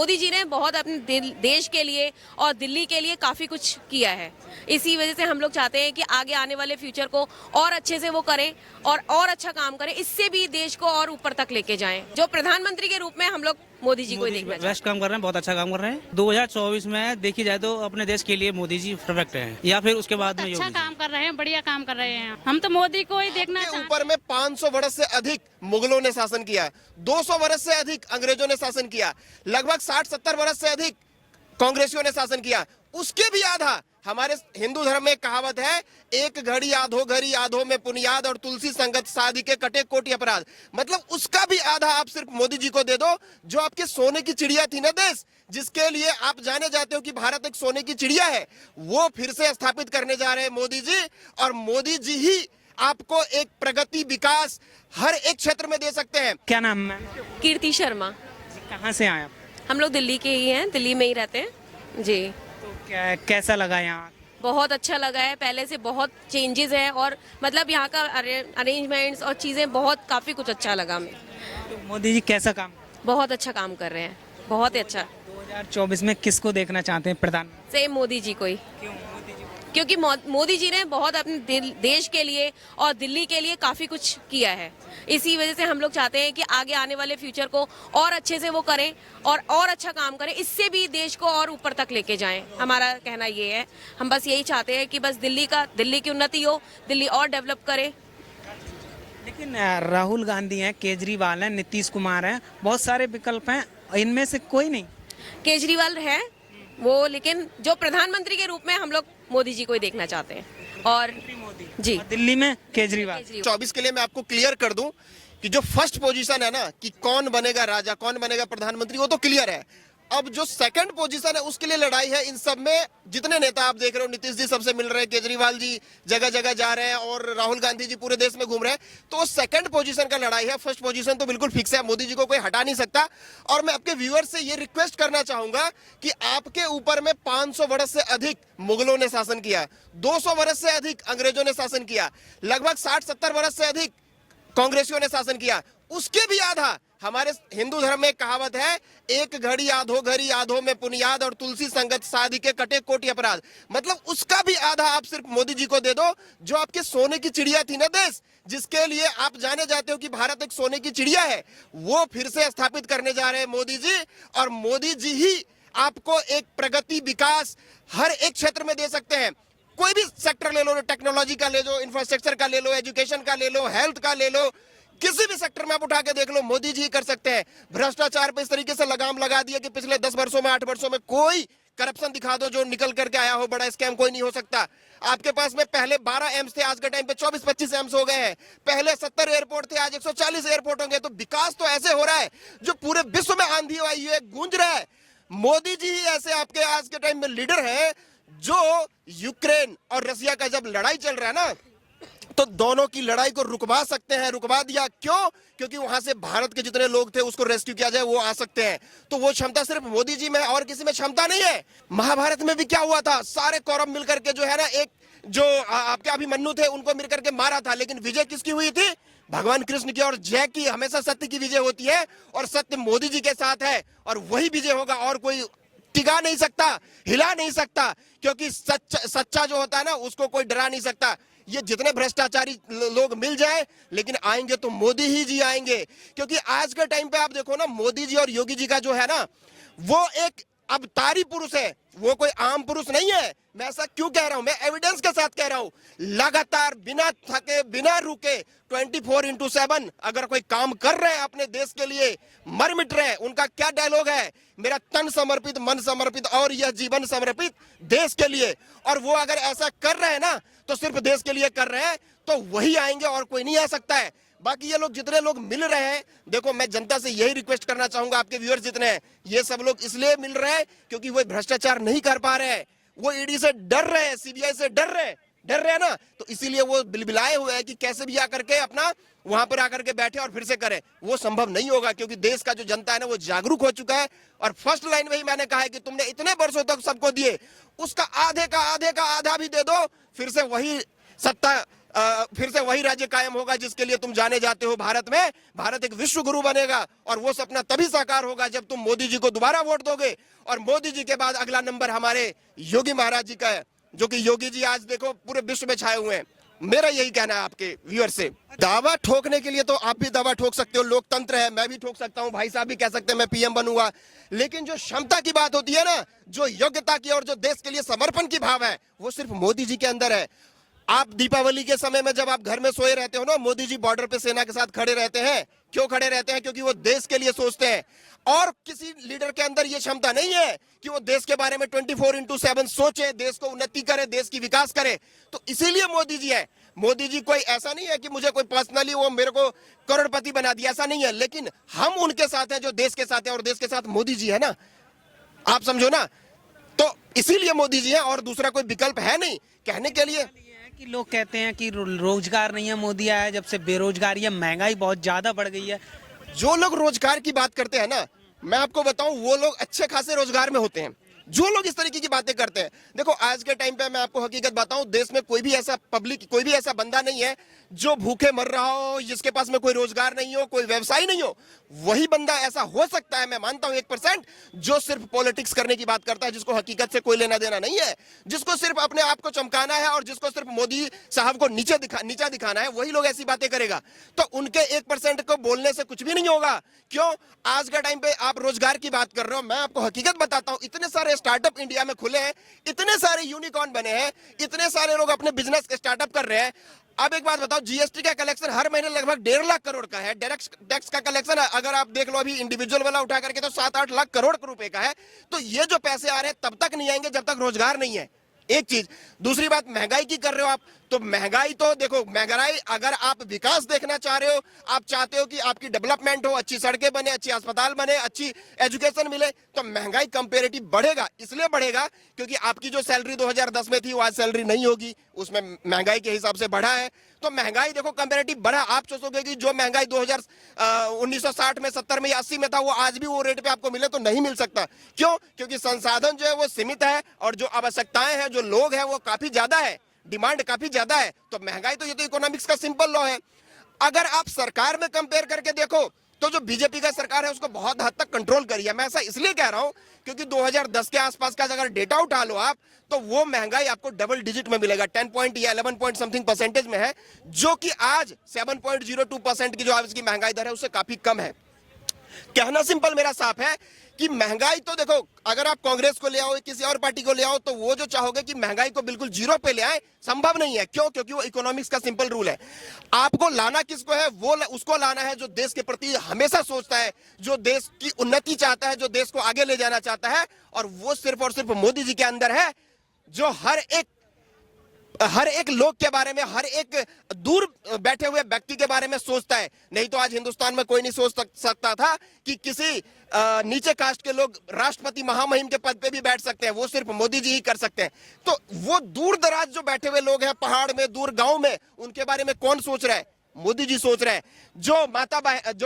मोदी जी ने बहुत अपने देश के लिए और दिल्ली के लिए काफ़ी कुछ किया है। इसी वजह से हम लोग चाहते हैं कि आगे आने वाले फ्यूचर को और अच्छे से वो करें और अच्छा काम करें, इससे भी देश को और ऊपर तक लेके जाएं। जो प्रधानमंत्री के रूप में हम लोग मोदी जी को ही देखना चाहते हैं। बेस्ट काम कर रहे हैं, बहुत अच्छा काम कर रहे हैं। 2024 में देखी जाए तो अपने देश के लिए मोदी जी परफेक्ट हैं, या फिर उसके बाद में अच्छा काम कर रहे हैं, बढ़िया काम कर रहे हैं। हम तो मोदी को ही देखना चाहते हैं। ऊपर में 500 वर्ष से अधिक मुगलों ने शासन किया, 200 वर्ष से अधिक अंग्रेजों ने शासन किया, लगभग 60-70 वर्ष से अधिक कांग्रेसियों ने शासन किया, उसके भी आधा। हमारे हिंदू धर्म में एक कहावत है, एक घड़ी आधो घड़ी आधो में पुनियाद और तुलसी संगत साधी के कटे कोटि अपराध। मतलब उसका भी आधा आप सिर्फ मोदी जी को दे दो, जो आपके सोने की चिड़िया थी ना देश, जिसके लिए आप जाने जाते हो कि भारत एक सोने की चिड़िया है, वो फिर से स्थापित करने जा रहे हैं मोदी जी। और मोदी जी ही आपको एक प्रगति विकास हर एक क्षेत्र में दे सकते हैं। क्या नाम है? कीर्ति शर्मा। कहाँ से आए आप? हम लोग दिल्ली के ही हैं, दिल्ली में ही रहते हैं जी। तो कैसा लगा यहाँ? बहुत अच्छा लगा है, पहले से बहुत चेंजेस है और मतलब यहाँ का अरेंजमेंट्स और चीज़ें बहुत काफ़ी कुछ अच्छा लगा हमें। तो मोदी जी कैसा काम? बहुत अच्छा काम कर रहे हैं, बहुत ही अच्छा। 2024 में किसको देखना चाहते हैं प्रधान? सेम मोदी जी को ही, क्यों मोदी जी? क्योंकि मोदी जी ने बहुत अपने देश के लिए और दिल्ली के लिए काफ़ी कुछ किया है। इसी वजह से हम लोग चाहते हैं कि आगे आने वाले फ्यूचर को और अच्छे से वो करें और अच्छा काम करें, इससे भी देश को और ऊपर तक लेके जाएं। हमारा कहना ये है, हम बस यही चाहते हैं कि बस दिल्ली की उन्नति हो, दिल्ली और डेवलप करे। लेकिन राहुल गांधी हैं, केजरीवाल हैं, नीतीश कुमार हैं, बहुत सारे विकल्प हैं, इनमें से कोई नहीं। केजरीवाल है वो, लेकिन जो प्रधानमंत्री के रूप में हम लोग मोदी जी को ही देखना चाहते हैं। और जी दिल्ली में केजरीवाल। 24 के लिए मैं आपको क्लियर कर दूं कि जो फर्स्ट पोजीशन है ना, कि कौन बनेगा राजा, कौन बनेगा प्रधानमंत्री, वो तो क्लियर है। अब जो सेकंड पोजीशन है उसके लिए लड़ाई है। इन सब में जितने नेता आप देख रहे हो, नीतीश जी सबसे मिल रहे हैं, केजरीवाल जी जगह जगह जा रहे हैं और राहुल गांधी जी पूरे देश में घूम रहे हैं, तो सेकंड पोजीशन का लड़ाई है। फर्स्ट पोजीशन तो बिल्कुल फिक्स है, मोदी जी को कोई हटा नहीं सकता। और मैं आपके व्यूअर से ये रिक्वेस्ट करना चाहूंगा कि आपके ऊपर में 500 वर्ष से अधिक मुगलों ने शासन किया, 200 वर्ष से अधिक अंग्रेजों ने शासन किया, लगभग 60-70 वर्ष से अधिक कांग्रेसियों ने शासन किया, उसके भी आधा। हमारे हिंदू धर्म में एक कहावत है, एक घड़ी आधो में पुनियाद और तुलसी संगत साधी के कटे कोटि अपराध। मतलब उसका भी आधा आप सिर्फ मोदी जी को दे दो, जो आपके सोने की चिड़िया थी ना देश, जिसके लिए आप जाने जाते हो कि भारत एक सोने की चिड़िया है, वो फिर से स्थापित करने जा रहे हैं मोदी जी। और मोदी जी ही आपको एक प्रगति विकास हर एक क्षेत्र में दे सकते हैं। कोई भी सेक्टर ले लो, टेक्नोलॉजी का ले लो, इंफ्रास्ट्रक्चर का ले लो, एजुकेशन का ले लो, हेल्थ का ले लो, किसी भी सेक्टर में आप उठा के देख लो, मोदी जी कर सकते हैं। भ्रष्टाचार पे इस तरीके से लगाम लगा दिया कि पिछले 10 वर्षों में 8 वर्षों में कोई करप्शन दिखा दो जो निकल करके आया हो, बड़ा स्कैम कोई नहीं हो सकता। आपके पास में पहले 12 एम्स थे, आज के टाइम पे 24-25 एम्स हो गए हैं। पहले 70 एयरपोर्ट थे, आज 140 एयरपोर्ट होंगे। तो विकास तो ऐसे हो रहा है जो पूरे विश्व में आंधी आई है, गूंज रहा है। मोदी जी ही ऐसे आपके आज के टाइम में लीडर है, जो यूक्रेन और रसिया का जब लड़ाई चल रहा है ना, तो दोनों की लड़ाई को रुकवा सकते हैं। रुकवा दिया क्यों? क्योंकि वहां से भारत के जितने लोग थे उसको रेस्क्यू किया जाए, वो आ सकते हैं। तो वो क्षमता सिर्फ मोदी जी में, और किसी में क्षमता नहीं है। महाभारत में भी क्या हुआ था, सारे कौरव मिलकर के जो है ना, एक जो आपके अभिमन्यु थे उनको मिलकर के मारा था, लेकिन विजय किसकी हुई थी? भगवान कृष्ण की। और जय की हमेशा सत्य की विजय होती है, और सत्य मोदी जी के साथ है, और वही विजय होगा। और कोई टिका नहीं सकता, हिला नहीं सकता, क्योंकि सच्चा जो होता है ना, उसको कोई डरा नहीं सकता। ये जितने भ्रष्टाचारी लोग मिल जाए, लेकिन आएंगे तो मोदी ही जी आएंगे। क्योंकि आज के टाइम पे आप देखो ना, मोदी जी और योगी जी का जो है ना, वो एक अवतारी पुरुष है, वो कोई आम पुरुष नहीं है। मैं ऐसा क्यों कह रहा हूं? मैं एविडेंस के साथ कह रहा हूं। लगातार बिना थके बिना रुके 24/7 अगर कोई काम कर रहे हैं अपने देश के लिए, मर मिट रहे हैं। उनका क्या डायलॉग है? मेरा तन समर्पित, मन समर्पित और यह जीवन समर्पित देश के लिए। और वो अगर ऐसा कर रहे हैं ना, तो सिर्फ देश के लिए कर रहे हैं, तो वही आएंगे और कोई नहीं आ सकता है। बाकी ये लोग जितने लोग मिल रहे हैं, देखो मैं जनता से यही रिक्वेस्ट करना चाहूंगा, आपके व्यूअर्स जितने हैं, ये सब लोग इसलिए मिल रहे हैं क्योंकि वो भ्रष्टाचार नहीं कर पा रहे हैं, वो ईडी से डर रहे हैं, सीबीआई से डर रहे हैं ना, तो इसीलिए वो बिलबिलाए हुए हैं कि कैसे भी आकर के अपना वहां पर आकर के बैठे और फिर से करें। वो संभव नहीं होगा, क्योंकि देश का जो जनता है ना, वो जागरूक हो चुका है। और फर्स्ट लाइन में ही मैंने कहा है कि तुमने इतने वर्षों तक सबको दिए, उसका आधे का आधा भी दे दो, फिर से वही सत्ता फिर से वही राज्य कायम होगा जिसके लिए तुम जाने जाते हो भारत में। भारत एक विश्व गुरु बनेगा और वो सपना तभी साकार होगा जब तुम मोदी जी को दोबारा वोट दोगे। और मोदी जी के बाद अगला नंबर हमारे योगी महाराज जी का है, जो कि योगी जी आज देखो पूरे विश्व में छाए हुए हैं। मेरा यही कहना है आपके व्यूअर से। दावा ठोकने के लिए तो आप भी दावा ठोक सकते हो, लोकतंत्र है, मैं भी ठोक सकता हूं, भाई साहब भी कह सकते हैं मैं पीएम बनूंगा। लेकिन जो क्षमता की बात होती है ना, जो योग्यता की और जो देश के लिए समर्पण की भाव है, वो सिर्फ मोदी जी के अंदर है। आप दीपावली के समय में जब आप घर में सोए रहते हो ना, मोदी जी बॉर्डर पे सेना के साथ खड़े रहते हैं। क्यों खड़े रहते हैं? क्योंकि वो देश के लिए सोचते हैं। और किसी लीडर के अंदर ये क्षमता नहीं है कि वो देश के बारे में 24/7 सोचे, देश को उन्नति करे, देश की विकास करे। तो इसीलिए मोदी जी है। मोदी जी कोई ऐसा नहीं है कि मुझे कोई पर्सनली वो मेरे को करोड़पति बना दिया, ऐसा नहीं है। लेकिन हम उनके साथ हैं जो देश के साथ है, और देश के साथ मोदी जी है ना, आप समझो ना। तो इसीलिए मोदी जी है और दूसरा कोई विकल्प है नहीं कहने के लिए। कि लोग कहते हैं कि रोजगार नहीं है, मोदी आया जब से बेरोजगारी है, महंगाई बहुत ज्यादा बढ़ गई है। जो लोग रोजगार की बात करते हैं ना, मैं आपको बताऊं, वो लोग अच्छे खासे रोजगार में होते हैं। जो लोग इस तरीके की बातें करते हैं, देखो आज के टाइम पे मैं आपको हकीकत बताऊं, देश में कोई भी ऐसा पब्लिक, कोई भी ऐसा बंदा नहीं है जो भूखे मर रहा हो, जिसके पास में कोई रोजगार नहीं हो, कोई व्यवसाय नहीं हो। वही बंदा ऐसा हो सकता है, मैं मानता हूं 1%, जो सिर्फ पॉलिटिक्स करने की बात करता है, जिसको हकीकत से कोई लेना देना नहीं है, जिसको सिर्फ अपने आप को चमकाना है और जिसको सिर्फ मोदी साहब को नीचा दिखाना है, वही लोग ऐसी बातें करेगा। तो उनके 1% को बोलने से कुछ भी नहीं होगा। क्यों? आज के टाइम पे आप रोजगार की बात कर रहे हो, मैं आपको हकीकत बताता हूं, इतने सारे स्टार्टअप इंडिया में खुले हैं, इतने सारे यूनिकॉर्न बने हैं, इतने सारे लोग अपने बिजनेस स्टार्टअप कर रहे हैं। अब एक बात बताओ, जीएसटी का कलेक्शन हर महीने लगभग 1.5 लाख करोड़ का है। डायरेक्ट टैक्स का कलेक्शन अगर आप देख लो अभी इंडिविजुअल वाला उठा करके तो 7-8 लाख करोड़ रुपए का है। तो ये जो पैसे आ रहे हैं तब तक नहीं आएंगे जब तक रोजगार नहीं है। एक चीज। दूसरी बात, महंगाई की कर रहे हो आप, तो महंगाई तो देखो, महंगाई अगर आप विकास देखना चाह रहे हो, आप चाहते हो कि आपकी डेवलपमेंट हो, अच्छी सड़कें बने, अच्छी अस्पताल बने, अच्छी एजुकेशन मिले, तो महंगाई कंपेरेटिव बढ़ेगा। इसलिए बढ़ेगा क्योंकि आपकी जो सैलरी 2010 में थी वो आज सैलरी नहीं होगी, उसमें महंगाई के हिसाब से बढ़ा है। तो महंगाई देखो कंपेरेटिव बढ़ा। आप सोचोगे कि जो महंगाई 1960 में, 70 में या 80 में था, वो आज भी वो रेट पे आपको मिले, तो नहीं मिल सकता। क्यों? क्योंकि संसाधन जो है वो सीमित है और जो आवश्यकताएं हैं, जो लोग हैं, वो काफी ज्यादा है, डिमांड काफी ज्यादा है। तो महंगाई तो ये तो इकोनॉमिक्स का सिंपल लॉ है। अगर आप सरकार में कंपेयर करके देखो तो जो बीजेपी का सरकार है उसको बहुत हद तक कंट्रोल करी है। मैं ऐसा इसलिए कह रहा हूं क्योंकि 2010 के आसपास का अगर डेटा उठा लो आप, तो वो महंगाई आपको डबल डिजिट में मिलेगा, 10 पॉइंट या 11 पॉइंट समथिंग परसेंटेज में है, जो कि आज 7.02% की जो आज की महंगाई दर है उससे काफी कम है। कहना सिंपल मेरा साफ है कि महंगाई तो देखो, अगर आप कांग्रेस को ले आओ, किसी और पार्टी को ले आओ, तो वो जो चाहोगे कि महंगाई को बिल्कुल जीरो पे ले आए, संभव नहीं है। क्यों? क्योंकि वो इकोनॉमिक्स का सिंपल रूल है। आपको लाना किसको है? वो उसको लाना है जो देश के प्रति हमेशा सोचता है, जो देश की उन्नति चाहता है, जो देश को आगे ले जाना चाहता है। और वो सिर्फ और सिर्फ मोदी जी के अंदर है, जो हर एक लोग के बारे में, हर एक दूर बैठे हुए व्यक्ति के बारे में सोचता है। नहीं तो आज हिंदुस्तान में कोई नहीं सोच सकता था कि किसी नीचे कास्ट के लोग राष्ट्रपति महामहिम के पद पे भी बैठ सकते हैं, वो सिर्फ मोदी जी ही कर सकते हैं। तो वो दूर दराज जो बैठे हुए लोग हैं, पहाड़ में, दूर गांव में, उनके बारे में कौन सोच रहा है? मोदी जी सोच रहे हैं। जो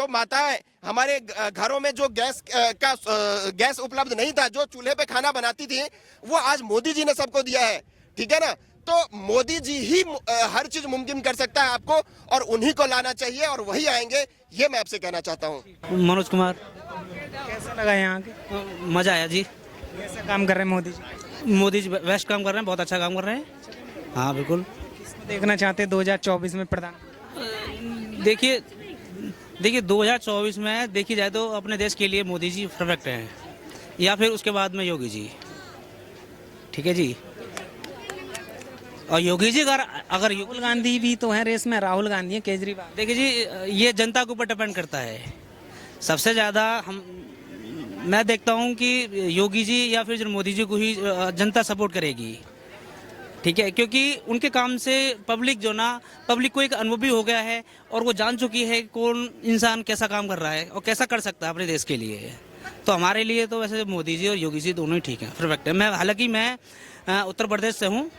माताएं हमारे घरों में जो गैस उपलब्ध नहीं था, जो चूल्हे पे खाना बनाती थी, वो आज मोदी जी ने सबको दिया है। ठीक है ना? तो मोदी जी ही हर चीज मुमकिन कर सकता है आपको, और उन्हीं को लाना चाहिए और वही आएंगे, ये मैं आपसे कहना चाहता हूँ। मनोज कुमार। कैसा लगा यहाँ के? मजा आया जी। कैसा काम कर रहे हैं मोदी जी? मोदी जी बेस्ट काम कर रहे हैं, बहुत अच्छा काम कर रहे हैं। हाँ बिल्कुल। किसको देखना चाहते हैं 2024 में प्रधान? देखिए 2024 में देखी जाए तो अपने देश के लिए मोदी जी परफेक्ट हैं, या फिर उसके बाद में योगी जी। ठीक है जी। और योगी जी अगर राहुल गांधी भी तो है रेस में, राहुल गांधी है, केजरीवाल। देखिए जी, ये जनता के ऊपर डिपेंड करता है। सबसे ज़्यादा मैं देखता हूँ कि योगी जी या फिर मोदी जी को ही जनता सपोर्ट करेगी। ठीक है, क्योंकि उनके काम से पब्लिक को एक अनुभवी हो गया है और वो जान चुकी है कौन इंसान कैसा काम कर रहा है और कैसा कर सकता है अपने देश के लिए। तो हमारे लिए तो वैसे मोदी जी और योगी जी दोनों ही ठीक हैं, परफेक्ट है। हालांकि मैं उत्तर प्रदेश से हूँ,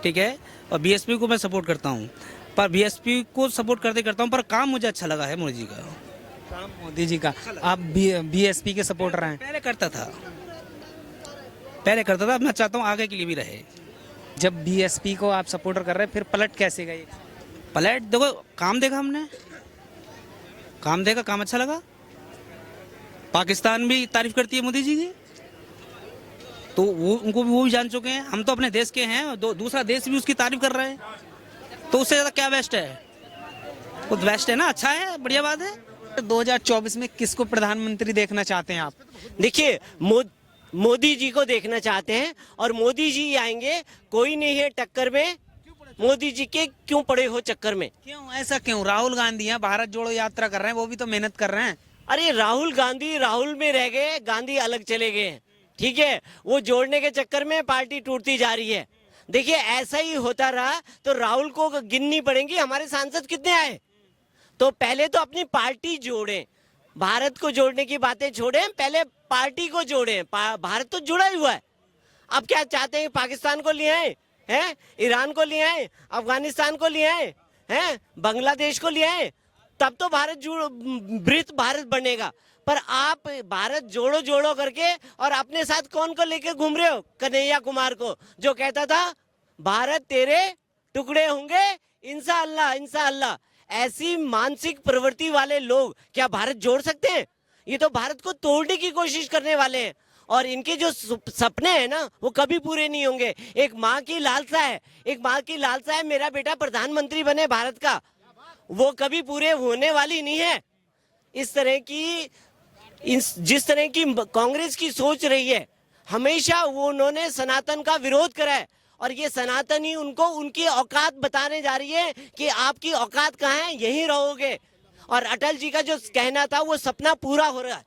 ठीक है, और बीएसपी को मैं सपोर्ट करता हूँ, पर बीएसपी को सपोर्ट करता हूँ, पर काम मुझे अच्छा लगा है मोदी जी का। काम मोदी जी का। आप बीएसपी के सपोर्टर हैं? पहले करता था, मैं चाहता हूँ आगे के लिए भी रहे। जब बीएसपी को आप सपोर्टर कर रहे हैं, फिर पलट कैसे गए? पलट देखो, काम देखा हमने, काम देखा, काम अच्छा लगा। पाकिस्तान भी तारीफ करती है मोदी जी की, तो वो भी जान चुके हैं। हम तो अपने देश के हैं, दूसरा देश भी उसकी तारीफ कर रहे हैं, तो उससे ज्यादा क्या बेस्ट है? वो बेस्ट है ना, अच्छा है, बढ़िया बात है। 2024 में किसको प्रधानमंत्री देखना चाहते हैं आप? देखिए, मोदी जी को देखना चाहते हैं और मोदी जी आएंगे, कोई नहीं है टक्कर में। मोदी जी के क्यों पड़े हो चक्कर में? क्यों, ऐसा क्यों? राहुल गांधी हैं, भारत जोड़ो यात्रा कर रहे हैं, वो भी तो मेहनत कर रहे हैं। अरे राहुल गांधी राहुल में रह गए, गांधी अलग चले गए हैं, ठीक है। वो जोड़ने के चक्कर में पार्टी टूटती जा रही है। देखिए, ऐसा ही होता रहा तो राहुल को गिननी पड़ेगी हमारे सांसद कितने आए। तो पहले तो अपनी पार्टी जोड़ें, भारत को जोड़ने की बातें छोड़ें, पहले पार्टी को जोड़ें। भारत तो जुड़ा ही हुआ है। अब क्या चाहते हैं? पाकिस्तान को ले आए हैं, ईरान को ले आए, अफगानिस्तान को ले आए हैं, बांग्लादेश को ले आए, तब तो भारत भारत बनेगा। पर आप भारत जोड़ो जोड़ो करके और अपने साथ कौन को लेके घूम रहे हो? कन्हैया कुमार को, जो कहता था भारत तेरे टुकड़े होंगे इंशाअल्लाह इंशाअल्लाह। ऐसी मानसिक प्रवृत्ति वाले लोग क्या भारत जोड़ सकते हैं? ये तो भारत को तोड़ने की कोशिश करने वाले हैं। और इनके जो सपने हैं ना, वो कभी पूरे नहीं होंगे। एक माँ की लालसा है, एक माँ की लालसा है मेरा बेटा प्रधानमंत्री बने भारत का, वो कभी पूरे होने वाली नहीं है। इस तरह की जिस तरह की कांग्रेस की सोच रही है, हमेशा वो उन्होंने सनातन का विरोध करा है और ये सनातन ही उनको उनकी औकात बताने जा रही है कि आपकी औकात कहाँ है, यहीं रहोगे। और अटल जी का जो कहना था वो सपना पूरा हो रहा है।